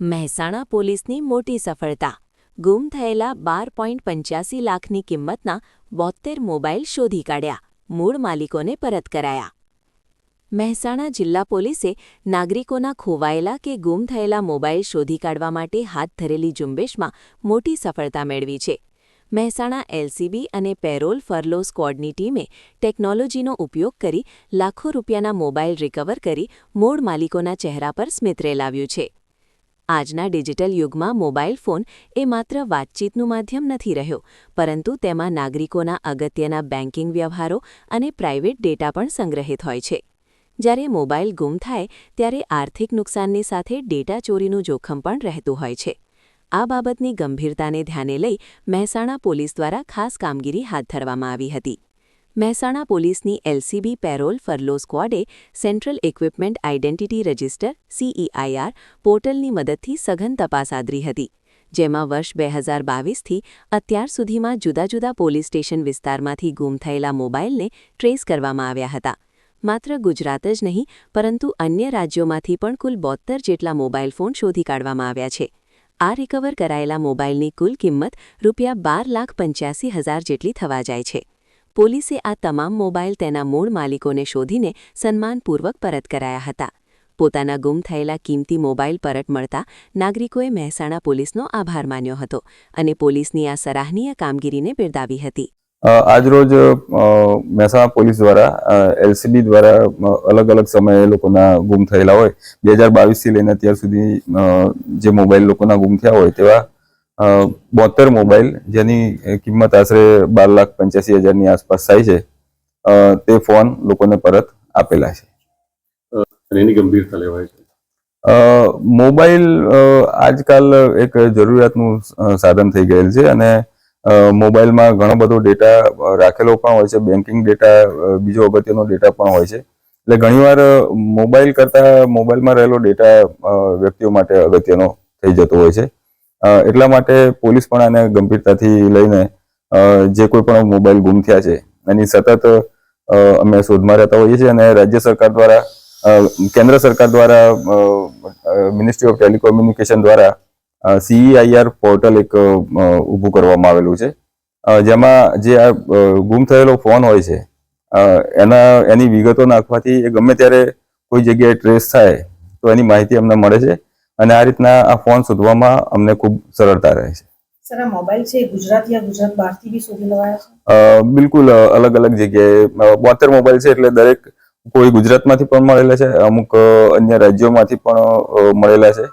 મહેસાણા પોલીસની મોટી સફળતા. ગુમ થયેલા 12.85 લાખની કિંમતના 72 મોબાઈલ શોધી કાઢ્યા. મૂળ માલિકોને પરત કરાયા. મહેસાણા જિલ્લા પોલીસે નાગરિકોના ખોવાયેલા કે ગુમ થયેલા મોબાઈલ શોધી કાઢવા માટે હાથ ધરેલી ઝુંબેશમાં મોટી સફળતા મેળવી છે. મહેસાણા એલસીબી અને પેરોલ ફરલો સ્ક્વોડની ટીમે ટેકનોલોજીનો ઉપયોગ કરી લાખો રૂપિયાના મોબાઈલ રિકવર કરી મૂળ માલિકોના ચહેરા પર સ્મિત રેલાવ્યું છે. આજના ડિજિટલ યુગમાં મોબાઈલ ફોન એ માત્ર વાતચીતનું માધ્યમ નથી રહ્યો, પરંતુ તેમાં નાગરિકોના અગત્યના બેન્કિંગ વ્યવહારો અને પ્રાઇવેટ ડેટા પણ સંગ્રહિત હોય છે. જ્યારે મોબાઈલ ગુમ થાય ત્યારે આર્થિક નુકસાનની સાથે ડેટા ચોરીનું જોખમ પણ રહેતું હોય છે. આ બાબતની ગંભીરતાને ધ્યાને લઈ મહેસાણા પોલીસ દ્વારા ખાસ કામગીરી હાથ ધરવામાં આવી હતી. મહેસાણા પોલીસની એલસીબી પેરોલ ફરલો સ્ક્વોડે central equipment identity register CEIR પોર્ટલની મદદથી સઘન તપાસ આદરી હતી, જેમાં વર્ષ 2022થી અત્યાર સુધીમાં જુદા જુદા પોલીસ સ્ટેશન વિસ્તારમાંથી ગુમ થયેલા મોબાઈલને ટ્રેસ કરવામાં આવ્યા હતા. માત્ર ગુજરાત જ નહીં, પરંતુ અન્ય રાજ્યોમાંથી પણ કુલ 72 જેટલા મોબાઈલ ફોન શોધી કાઢવામાં આવ્યા છે. આ રિકવર કરાયેલા મોબાઈલની કુલ કિંમત ₹12,85,000 જેટલી થવા જાય છે. પોલીસે આ તમામ મોબાઈલ તેના મૂળ માલિકોને શોધીને સન્માનપૂર્વક પરત કરાયા હતા. પોતાના ગુમ થયેલા કિંમતી મોબાઈલ પરત મળતા નાગરિકોએ મહેસાણા પોલીસનો આભાર માન્યો હતો અને પોલીસની આ સરાહનીય કામગીરીને બિરદાવી હતી. આજરોજ મહેસાણા પોલીસ દ્વારા એલસીબી દ્વારા અલગ અલગ સમયે લોકોના ગુમ થયેલા હોય 2022થી લઈને અત્યાર સુધી જે મોબાઈલ લોકોના ગુમ થયા હોય તેવા 72 મોબાઈલ, જેની કિંમત આશરે 12,85,000ની આસપાસ થાય છે, તે ફોન લોકોને પરત આપેલા છે. એની ગંભીરતા લેવાય છે. મોબાઈલ આજકાલ એક જરૂરિયાતનું સાધન થઈ ગયેલ છે અને મોબાઈલમાં ઘણો બધો ડેટા રાખેલો પણ હોય છે, બેન્કિંગ ડેટા, બીજો અગત્યનો ડેટા પણ હોય છે. એટલે ઘણીવાર મોબાઈલ કરતાં મોબાઈલમાં રહેલો ડેટા વ્યક્તિઓ માટે અગત્યનો થઈ જતો હોય છે. એટલા માટે પોલીસ પણ આને ગંભીરતાથી લઈને જે કોઈ પણ મોબાઈલ ગુમ થયા છે એની સતત અમે શોધમાં રહેતા હોઈએ છીએ અને રાજ્ય સરકાર દ્વારા, કેન્દ્ર સરકાર દ્વારા મિનિસ્ટ્રી ઓફ ટેલિકોમ્યુનિકેશન દ્વારા CEIR પોર્ટલ એક ઊભું કરવામાં આવેલું છે, જેમાં જે આ ગુમ થયેલો ફોન હોય છે એની વિગતો નાખવાથી એ ગમે ત્યારે કોઈ જગ્યાએ ટ્રેસ થાય તો એની માહિતી અમને મળે છે અને આ રીતના આ ફોન શોધવામાં અમને ખૂબ સરળતા રહે છે. સર, આ મોબાઈલ છે ગુજરાત યા ગુજરાત બહારથી બી શોધી લેવાયા છે? બિલકુલ, અલગ અલગ જગ્યાએ 72 મોબાઈલ છે, એટલે દરેક કોઈ ગુજરાતમાંથી પણ મળેલા છે, અમુક અન્ય રાજ્યોમાંથી પણ મળેલા છે.